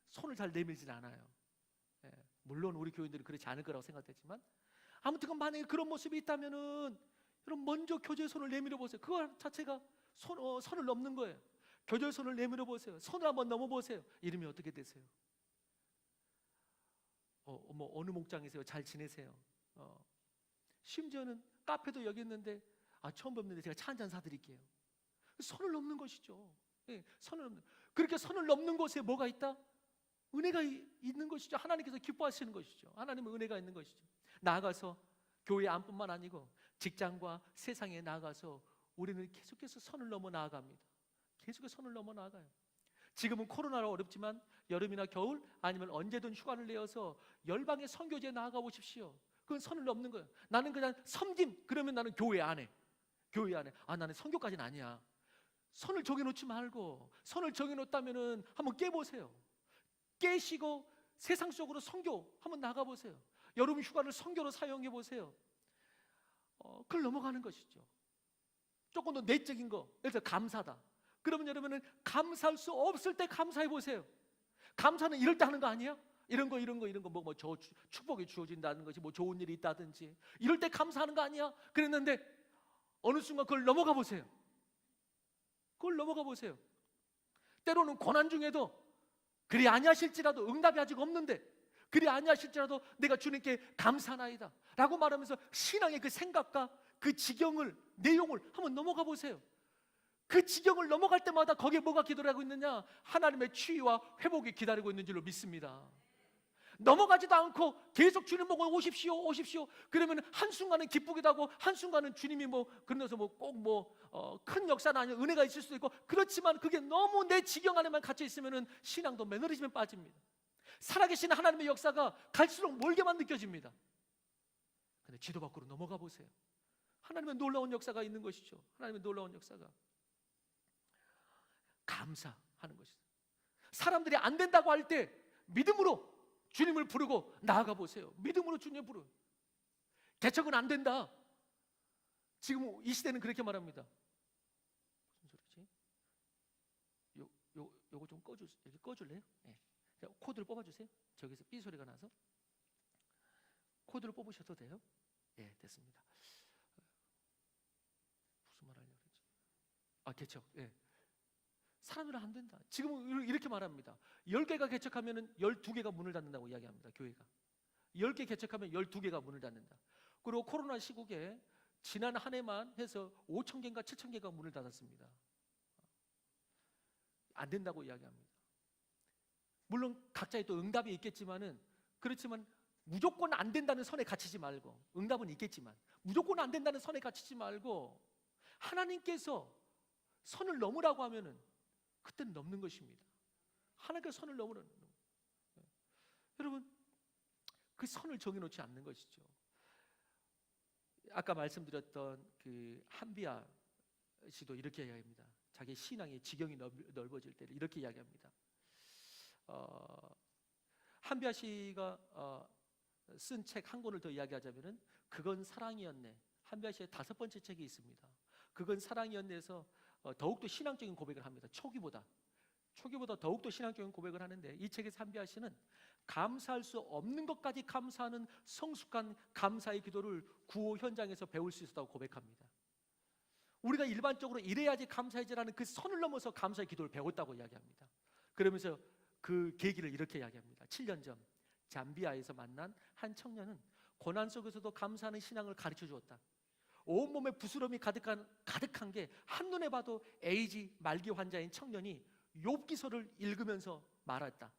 [SPEAKER 1] 손을 잘 내밀진 않아요. 예, 물론 우리 교인들은 그렇지 않을 거라고 생각했지만, 아무튼 만약에 그런 모습이 있다면은 여러분 먼저 교제의 손을 내밀어 보세요. 그거 자체가 선을 넘는 거예요. 교제의 손을 내밀어 보세요. 손을 한번 넘어 보세요. 이름이 어떻게 되세요? 어느 목장이세요? 잘 지내세요? 심지어는 카페도 여기 있는데 처음 뵙는데 제가 차 한잔 사드릴게요. 선을 넘는 것이죠. 예, 선을 넘는. 그렇게 선을 넘는 곳에 뭐가 있다? 은혜가 있는 것이죠. 하나님께서 기뻐하시는 것이죠. 하나님은 은혜가 있는 것이죠. 나아가서 교회 안뿐만 아니고 직장과 세상에 나아가서 우리는 계속해서 선을 넘어 나아갑니다. 계속해서 선을 넘어 나아가요. 지금은 코로나로 어렵지만 여름이나 겨울 아니면 언제든 휴가를 내어서 열방의 선교제에 나아가 보십시오. 그건 선을 넘는 거예요. 나는 그냥 섬김, 그러면 나는 교회 안에 나는 선교까지는 아니야. 선을 정해놓지 말고, 선을 정해놓았다면은 한번 깨보세요. 깨시고 세상 속으로 선교 한번 나가보세요. 여름 휴가를 선교로 사용해 보세요. 그걸 넘어가는 것이죠. 조금 더 내적인 거, 예를 들어 감사다. 그러면 여러분은 감사할 수 없을 때 감사해 보세요. 감사는 이럴 때 하는 거 아니에요? 이런 거 축복이 주어진다는 것이 좋은 일이 있다든지 이럴 때 감사하는 거 아니야? 그랬는데 어느 순간 그걸 넘어가 보세요. 그걸 넘어가 보세요. 때로는 고난 중에도 그리 아니하실지라도, 응답이 아직 없는데 그리 아니하실지라도 내가 주님께 감사하나이다 라고 말하면서 신앙의 그 생각과 그 지경을, 내용을 한번 넘어가 보세요. 그 지경을 넘어갈 때마다 거기에 뭐가 기다리고 있느냐? 하나님의 치유와 회복이 기다리고 있는 줄로 믿습니다. 넘어가지도 않고 계속 주님 보고 오십시오. 그러면 한순간은 기쁘기도 하고 한순간은 주님이 그러면서 꼭 큰 역사는 아니고 은혜가 있을 수도 있고, 그렇지만 그게 너무 내 지경 안에만 갇혀 있으면은 신앙도 매너리즘에 빠집니다. 살아계신 하나님의 역사가 갈수록 멀게만 느껴집니다. 근데 지도 밖으로 넘어가 보세요. 하나님의 놀라운 역사가 있는 것이죠. 하나님의 놀라운 역사가. 감사하는 것이죠. 사람들이 안 된다고 할 때 믿음으로 주님을 부르고 나아가 보세요. 믿음으로 주님을 부르고. 개척은 안 된다. 지금 이 시대는 그렇게 말합니다. 무슨 소리지? 요거 좀 꺼줄래요? 네. 코드를 뽑아주세요. 저기서 삐 소리가 나서. 코드를 뽑으셔도 돼요. 예, 됐습니다. 무슨 말 하려고 그랬지? 개척. 예. 사람들은 안 된다. 지금은 이렇게 말합니다. 10개가 개척하면 12개가 문을 닫는다고 이야기합니다. 교회가 10개 개척하면 12개가 문을 닫는다. 그리고 코로나 시국에 지난 한 해만 해서 5,000개인가 7,000개가 문을 닫았습니다. 안 된다고 이야기합니다. 물론 각자의 또 응답이 있겠지만은, 그렇지만 무조건 안 된다는 선에 갇히지 말고, 응답은 있겠지만 무조건 안 된다는 선에 갇히지 말고, 하나님께서 선을 넘으라고 하면은 그때는 넘는 것입니다. 하나님께서 선을 넘으라는 거예요. 여러분, 그 선을 정해놓지 않는 것이죠. 아까 말씀드렸던 그 한비아 씨도 이렇게 이야기합니다. 자기 신앙의 지경이 넓어질 때를 이렇게 이야기합니다. 한비아 씨가 쓴 책 한 권을 더 이야기하자면은 그건 사랑이었네. 한비아 씨의 5번째 책이 있습니다. 그건 사랑이었네에서 더욱더 신앙적인 고백을 합니다. 초기보다 더욱더 신앙적인 고백을 하는데, 이 책의 한비아 씨는 감사할 수 없는 것까지 감사하는 성숙한 감사의 기도를 구호 현장에서 배울 수 있었다고 고백합니다. 우리가 일반적으로 이래야지 감사해지라는 그 선을 넘어서 감사의 기도를 배웠다고 이야기합니다. 그러면서 그 계기를 이렇게 이야기합니다. 7년 전 잠비아에서 만난 한 청년은 고난 속에서도 감사하는 신앙을 가르쳐 주었다. 온몸에 부스럼이 가득한 게 한눈에 봐도 에이즈 말기 환자인 청년이 욥기서를 읽으면서 말했다.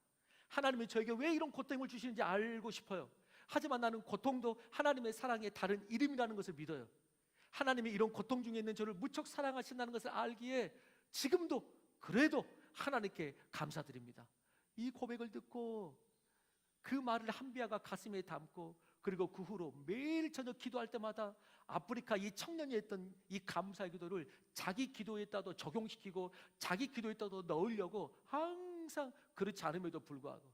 [SPEAKER 1] 하나님이 저에게 왜 이런 고통을 주시는지 알고 싶어요. 하지만 나는 고통도 하나님의 사랑의 다른 이름이라는 것을 믿어요. 하나님이 이런 고통 중에 있는 저를 무척 사랑하신다는 것을 알기에 지금도 그래도 하나님께 감사드립니다. 이 고백을 듣고 그 말을 한비아가 가슴에 담고 그리고 그 후로 매일 저녁 기도할 때마다 아프리카 이 청년이 했던 이 감사의 기도를 자기 기도에다도 적용시키고 자기 기도에다도 넣으려고 항상, 그렇지 않음에도 불구하고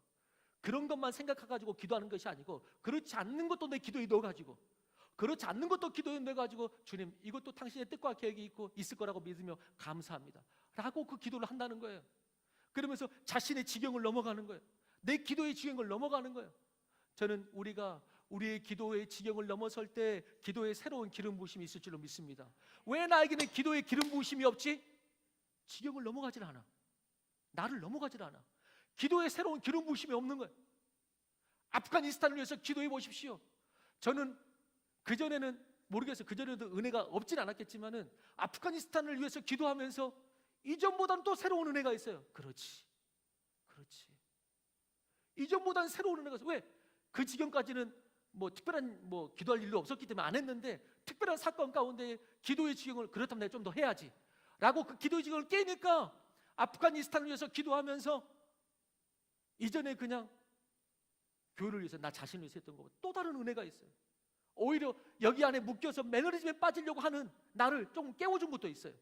[SPEAKER 1] 그런 것만 생각해가지고 기도하는 것이 아니고 그렇지 않는 것도 내 기도에 넣어가지고 그렇지 않는 것도 기도에 넣어가지고 주님, 이것도 당신의 뜻과 계획이 있고 있을 거라고 믿으며 감사합니다 라고 그 기도를 한다는 거예요. 그러면서 자신의 지경을 넘어가는 거예요. 내 기도의 지경을 넘어가는 거예요. 저는 우리가 우리의 기도의 지경을 넘어설 때 기도에 새로운 기름 부으심이 있을 줄로 믿습니다. 왜 나에게는 기도의 기름 부으심이 없지? 지경을 넘어가질 않아. 나를 넘어가질 않아. 기도에 새로운 기름 부으심이 없는 거예요. 아프가니스탄을 위해서 기도해 보십시오. 저는 그전에는 모르겠어요. 그전에도 은혜가 없진 않았겠지만은 아프가니스탄을 위해서 기도하면서 이전보다는 또 새로운 은혜가 있어요. 그렇지. 이전보다는 새로운 은혜가 있어요. 왜? 그 지경까지는 특별한 기도할 일도 없었기 때문에 안 했는데 특별한 사건 가운데 기도의 지경을, 그렇다면 내가 좀 더 해야지 라고 그 기도의 지경을 깨니까 아프가니스탄을 위해서 기도하면서 이전에 그냥 교회를 위해서 나 자신을 위해서 했던 것보다 또 다른 은혜가 있어요. 오히려 여기 안에 묶여서 매너리즘에 빠지려고 하는 나를 좀 깨워준 것도 있어요.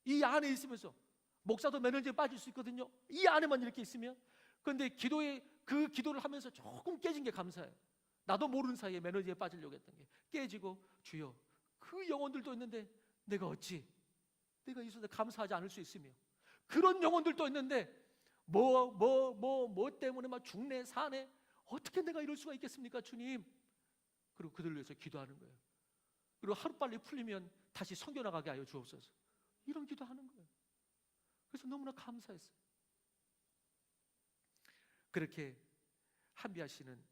[SPEAKER 1] 이 안에 있으면서 목사도 매너리즘에 빠질 수 있거든요. 이 안에만 이렇게 있으면. 그런데 그 기도를 하면서 조금 깨진 게 감사해요. 나도 모르는 사이에 매너리즘에 빠지려고 했던 게 깨지고, 주여, 그 영혼들도 있는데 내가 어찌 내가 있어서 감사하지 않을 수 있으며, 그런 영혼들도 있는데 뭐 때문에 막 죽네 사네, 어떻게 내가 이럴 수가 있겠습니까 주님. 그리고 그들을 위해서 기도하는 거예요. 그리고 하루빨리 풀리면 다시 선교 나가게 하여 주옵소서, 이런 기도하는 거예요. 그래서 너무나 감사했어요. 그렇게 한비아 씨는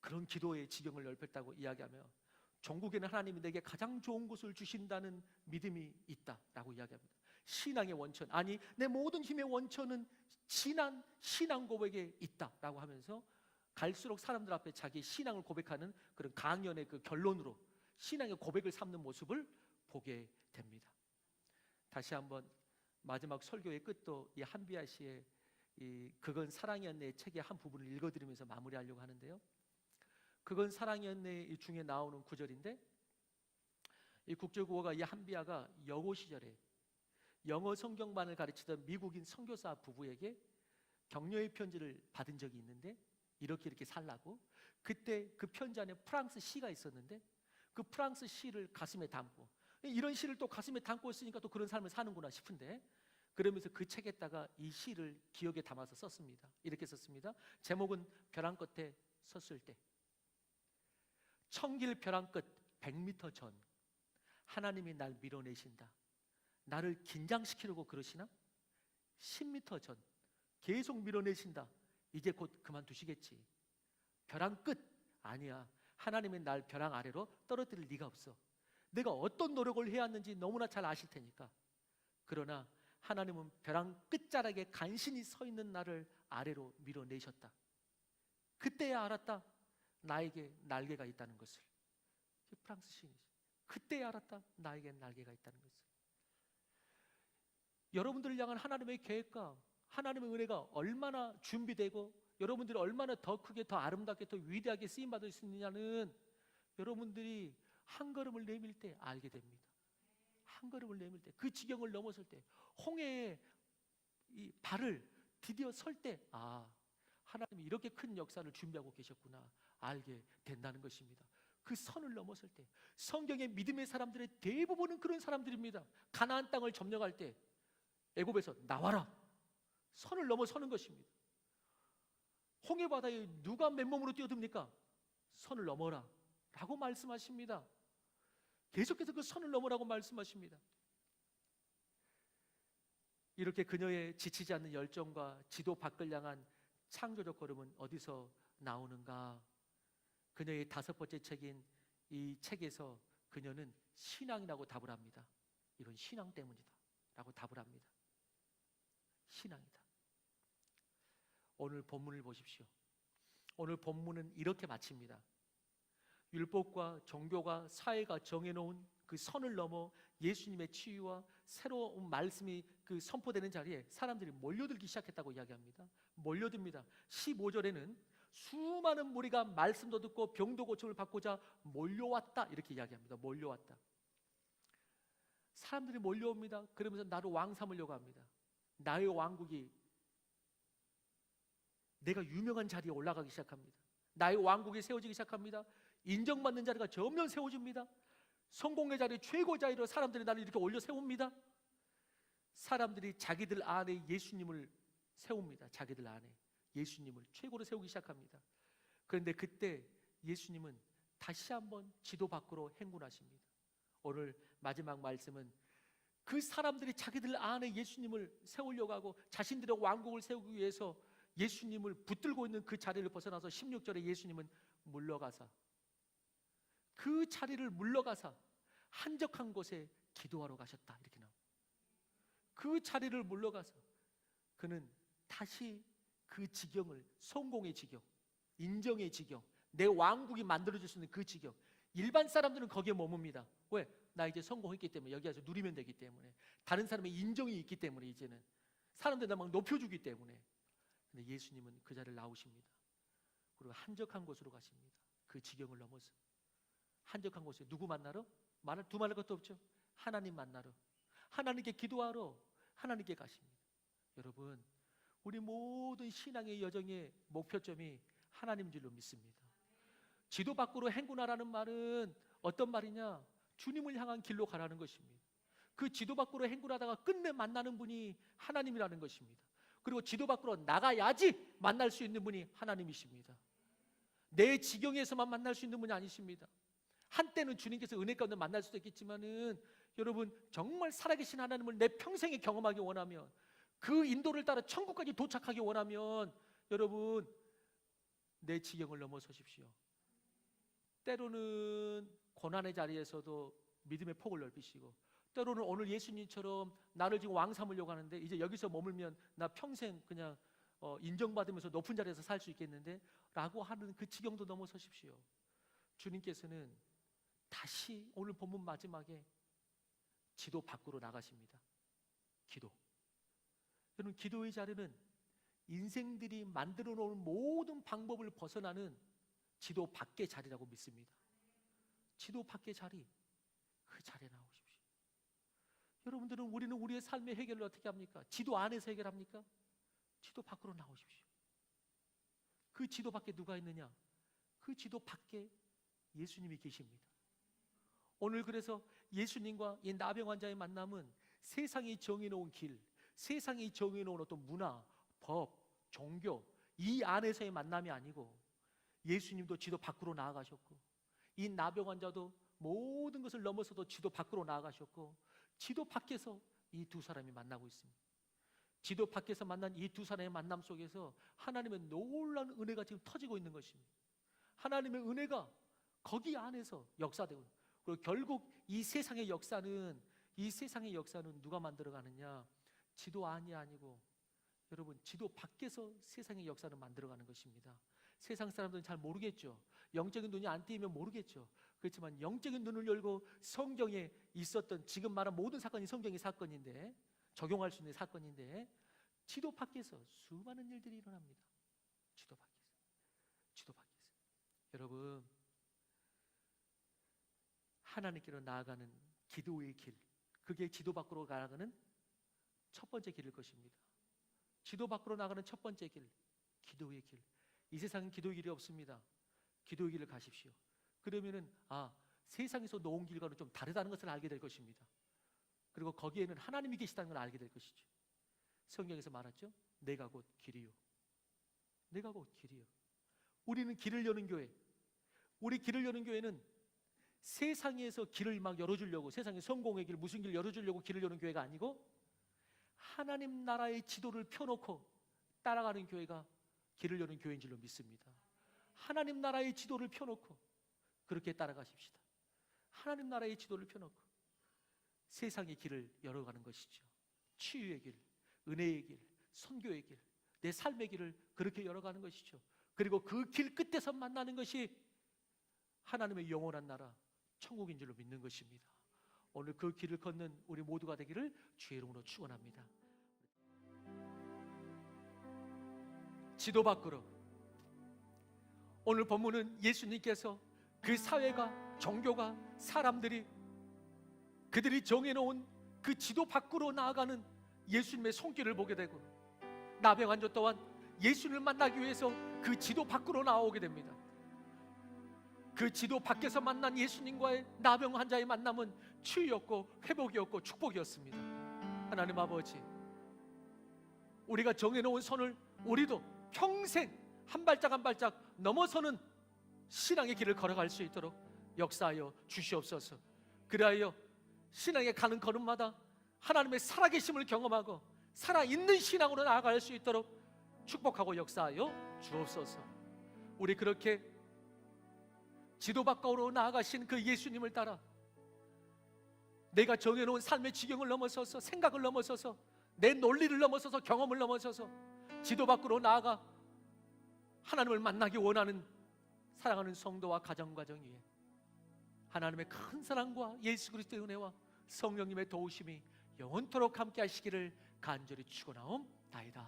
[SPEAKER 1] 그런 기도의 지경을 넓혔다고 이야기하며 종국에는 하나님이 내게 가장 좋은 것을 주신다는 믿음이 있다라고 이야기합니다. 신앙의 원천, 아니 내 모든 힘의 원천은 신앙 고백에 있다라고 하면서 갈수록 사람들 앞에 자기 신앙을 고백하는 그런 강연의 그 결론으로 신앙의 고백을 삼는 모습을 보게 됩니다. 다시 한번 마지막 설교의 끝도 이 한비아 씨의 이 그건 사랑이었네 책의 한 부분을 읽어드리면서 마무리하려고 하는데요. 그건 사랑이었네 중에 나오는 구절인데, 이 국제구호가 이 한비아가 여고 시절에 영어 성경반을 가르치던 미국인 선교사 부부에게 격려의 편지를 받은 적이 있는데, 이렇게 살라고. 그때 그 편지 안에 프랑스 시가 있었는데 그 프랑스 시를 가슴에 담고, 이런 시를 또 가슴에 담고 있으니까 또 그런 삶을 사는구나 싶은데, 그러면서 그 책에다가 이 시를 기억에 담아서 썼습니다. 이렇게 썼습니다. 제목은 벼랑 끝에 섰을 때. 천길 벼랑 끝 100m 전 하나님이 날 밀어내신다. 나를 긴장시키려고 그러시나? 10m 전 계속 밀어내신다. 이제 곧 그만두시겠지. 벼랑 끝 아니야. 하나님은 날 벼랑 아래로 떨어뜨릴 리가 없어. 내가 어떤 노력을 해야 하는지 너무나 잘 아실 테니까. 그러나 하나님은 벼랑 끝자락에 간신히 서 있는 나를 아래로 밀어내셨다. 그때야 알았다. 나에게 날개가 있다는 것을. 프랑스 시인이죠. 그때야 알았다. 나에게 날개가 있다는 것을. 여러분들을 향한 하나님의 계획과 하나님의 은혜가 얼마나 준비되고 여러분들이 얼마나 더 크게, 더 아름답게, 더 위대하게 쓰임받을 수 있느냐는 여러분들이 한 걸음을 내밀 때 알게 됩니다. 한 걸음을 내밀 때, 그 지경을 넘어설 때, 홍해에 이 발을 디디어 설 때, 아, 하나님이 이렇게 큰 역사를 준비하고 계셨구나 알게 된다는 것입니다. 그 선을 넘어설 때, 성경의 믿음의 사람들의 대부분은 그런 사람들입니다. 가나안 땅을 점령할 때 애굽에서 나와라, 선을 넘어서는 것입니다. 홍해 바다에 누가 맨몸으로 뛰어듭니까? 선을 넘어라 라고 말씀하십니다. 계속해서 그 선을 넘으라고 말씀하십니다. 이렇게 그녀의 지치지 않는 열정과 지도 밖을 향한 창조적 걸음은 어디서 나오는가? 그녀의 5번째 책인 이 책에서 그녀는 신앙이라고 답을 합니다. 이건 신앙 때문이다 라고 답을 합니다. 신앙이다. 오늘 본문을 보십시오. 오늘 본문은 이렇게 마칩니다. 율법과 종교가 사회가 정해놓은 그 선을 넘어 예수님의 치유와 새로운 말씀이 그 선포되는 자리에 사람들이 몰려들기 시작했다고 이야기합니다. 몰려듭니다. 15절에는 수많은 무리가 말씀도 듣고 병도 고침을 받고자 몰려왔다. 이렇게 이야기합니다. 몰려왔다. 사람들이 몰려옵니다. 그러면서 나를 왕 삼으려고 합니다. 나의 왕국이, 내가 유명한 자리에 올라가기 시작합니다. 나의 왕국이 세워지기 시작합니다. 인정받는 자리가 점점 세워집니다. 성공의 자리, 최고 자리로 사람들이 나를 이렇게 올려 세웁니다. 사람들이 자기들 안에 예수님을 세웁니다. 자기들 안에 예수님을 최고로 세우기 시작합니다. 그런데 그때 예수님은 다시 한번 지도 밖으로 행군하십니다. 오늘 마지막 말씀은 그 사람들이 자기들 안에 예수님을 세우려고 하고 자신들의 왕국을 세우기 위해서 예수님을 붙들고 있는 그 자리를 벗어나서 16절에 예수님은 물러가사, 그 자리를 물러가사 한적한 곳에 기도하러 가셨다. 이렇게 나옵니다. 그 자리를 물러가서 그는 다시 그 지경을, 성공의 지경, 인정의 지경, 내 왕국이 만들어질 수 있는 그 지경, 일반 사람들은 거기에 머뭅니다. 왜? 나 이제 성공했기 때문에, 여기 와서 누리면 되기 때문에, 다른 사람의 인정이 있기 때문에, 이제는 사람들이 나 막 높여주기 때문에. 근데 예수님은 그 자리를 나오십니다. 그리고 한적한 곳으로 가십니다. 그 지경을 넘어서 한적한 곳에 누구 만나러? 두말할 것도 없죠. 하나님 만나러, 하나님께 기도하러 하나님께 가십니다. 여러분, 우리 모든 신앙의 여정의 목표점이 하나님인 줄로 믿습니다. 지도 밖으로 행군하라는 말은 어떤 말이냐? 주님을 향한 길로 가라는 것입니다. 그 지도 밖으로 행군하다가 끝내 만나는 분이 하나님이라는 것입니다. 그리고 지도 밖으로 나가야지 만날 수 있는 분이 하나님이십니다. 내 지경에서만 만날 수 있는 분이 아니십니다. 한때는 주님께서 은혜 가운데 만날 수도 있겠지만은, 여러분, 정말 살아계신 하나님을 내 평생에 경험하기 원하면, 그 인도를 따라 천국까지 도착하기 원하면, 여러분, 내 지경을 넘어서십시오. 때로는 고난의 자리에서도 믿음의 폭을 넓히시고, 때로는 오늘 예수님처럼 나를 지금 왕 삼으려고 하는데 이제 여기서 머물면 나 평생 그냥 인정받으면서 높은 자리에서 살 수 있겠는데 라고 하는 그 지경도 넘어서십시오. 주님께서는 다시 오늘 본문 마지막에 지도 밖으로 나가십니다. 기도. 여러분, 기도의 자리는 인생들이 만들어 놓은 모든 방법을 벗어나는 지도 밖의 자리라고 믿습니다. 지도 밖의 자리, 그 자리에 나오십시오. 여러분들은, 우리는 우리의 삶의 해결을 어떻게 합니까? 지도 안에서 해결합니까? 지도 밖으로 나오십시오. 그 지도 밖에 누가 있느냐? 그 지도 밖에 예수님이 계십니다. 오늘 그래서 예수님과 이 나병 환자의 만남은 세상이 정해놓은 길, 세상이 정해놓은 어떤 문화, 법, 종교, 이 안에서의 만남이 아니고, 예수님도 지도 밖으로 나아가셨고, 이 나병 환자도 모든 것을 넘어서도 지도 밖으로 나아가셨고, 지도 밖에서 이 두 사람이 만나고 있습니다. 지도 밖에서 만난 이 두 사람의 만남 속에서 하나님의 놀라운 은혜가 지금 터지고 있는 것입니다. 하나님의 은혜가 거기 안에서 역사되고, 그리고 결국 이 세상의 역사는 누가 만들어가느냐? 지도 안이 아니고, 여러분, 지도 밖에서 세상의 역사를 만들어가는 것입니다. 세상 사람들은 잘 모르겠죠. 영적인 눈이 안 띄면 모르겠죠. 그렇지만 영적인 눈을 열고 성경에 있었던, 지금 말한 모든 사건이 성경의 사건인데, 적용할 수 있는 사건인데, 지도 밖에서 수많은 일들이 일어납니다. 지도 밖에서. 여러분, 하나님께로 나아가는 기도의 길, 그게 지도 밖으로 나아가는 첫 번째 길일 것입니다. 지도 밖으로 나가는 첫 번째 길, 기도의 길. 이 세상은 기도의 길이 없습니다. 기도의 길을 가십시오. 그러면은 세상에서 놓은 길과는 좀 다르다는 것을 알게 될 것입니다. 그리고 거기에는 하나님이 계시다는 걸 알게 될 것이죠. 성경에서 말했죠. 내가 곧 길이요. 내가 곧 길이요. 우리는 길을 여는 교회. 우리 길을 여는 교회는 세상에서 길을 막 열어주려고, 세상의 성공의 길, 무슨 길 열어주려고 길을 여는 교회가 아니고, 하나님 나라의 지도를 펴놓고 따라가는 교회가 길을 여는 교회인 줄로 믿습니다. 하나님 나라의 지도를 펴놓고 그렇게 따라가십시다. 하나님 나라의 지도를 펴놓고 세상의 길을 열어가는 것이죠. 치유의 길, 은혜의 길, 선교의 길, 내 삶의 길을 그렇게 열어가는 것이죠. 그리고 그 길 끝에서 만나는 것이 하나님의 영원한 나라, 천국인 줄로 믿는 것입니다. 오늘 그 길을 걷는 우리 모두가 되기를 주의 이름으로 축원합니다. 지도 밖으로, 오늘 본문은 예수님께서 그 사회가, 종교가, 사람들이 그들이 정해놓은 그 지도 밖으로 나아가는 예수님의 손길을 보게 되고, 나병 환자 또한 예수님을 만나기 위해서 그 지도 밖으로 나오게 됩니다. 그 지도 밖에서 만난 예수님과의 나병 환자의 만남은 치유였고 회복이었고 축복이었습니다. 하나님 아버지, 우리가 정해놓은 선을 우리도 평생 한 발짝 한 발짝 넘어서는 신앙의 길을 걸어갈 수 있도록 역사하여 주시옵소서. 그리하여 신앙에 가는 걸음마다 하나님의 살아계심을 경험하고 살아있는 신앙으로 나아갈 수 있도록 축복하고 역사하여 주옵소서. 우리 그렇게 지도 밖으로 나아가신 그 예수님을 따라 내가 정해놓은 삶의 지경을 넘어서서, 생각을 넘어서서, 내 논리를 넘어서서, 경험을 넘어서서 지도 밖으로 나아가 하나님을 만나기 원하는 사랑하는 성도와 가정가정 위에 하나님의 큰 사랑과 예수 그리스도의 은혜와 성령님의 도우심이 영원토록 함께 하시기를 간절히 축원하옵나이다.